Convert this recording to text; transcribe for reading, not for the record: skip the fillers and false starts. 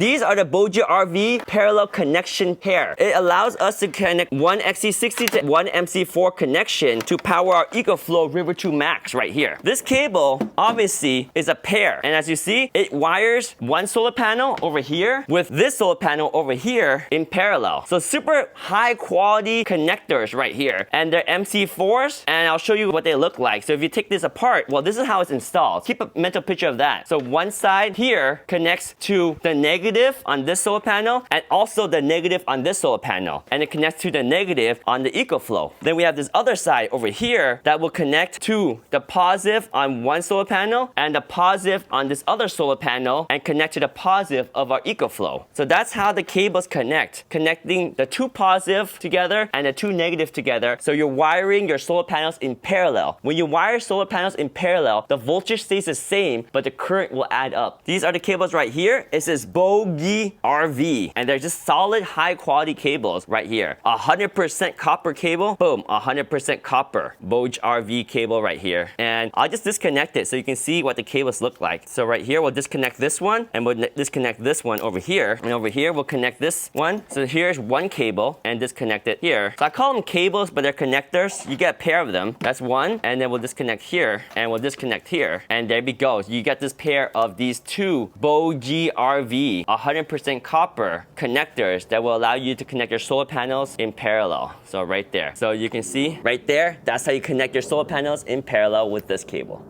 These are the Boji RV parallel connection pair. It allows us to connect one XC60 to one MC4 connection to power our EcoFlow River 2 Max right here. This cable obviously is a pair, and as you see, it wires one solar panel over here with this solar panel over here in parallel. So super high quality connectors right here, and they're MC4s, and I'll show you what they look like. So if you take this apart, well, this is how it's installed. Keep a mental picture of that. So one side here connects to the negative on this solar panel and also the negative on this solar panel, and it connects to the negative on the EcoFlow. Then we have this other side over here that will connect to the positive on one solar panel and the positive on this other solar panel and connect to the positive of our EcoFlow. So that's how the cables connect, connecting the two positive together and the two negative together. So you're wiring your solar panels in parallel. When you wire solar panels in parallel, the voltage stays the same, but the current will add up. These are the cables right here. It says Boji RV, and they're just solid high quality cables right here. 100% copper cable, boom, 100% copper Boji RV cable right here. And I'll just disconnect it so you can see what the cables look like. So right here, we'll disconnect this one, and we'll disconnect this one over here. And over here, we'll connect this one. So here's one cable, and disconnect it here. So I call them cables, but they're connectors. You get a pair of them. That's one. And then we'll disconnect here, and we'll disconnect here. And there we go. You get this pair of these two Boji RV 100% copper connectors that will allow you to connect your solar panels in parallel. So right there. So you can see right there, that's how you connect your solar panels in parallel with this cable.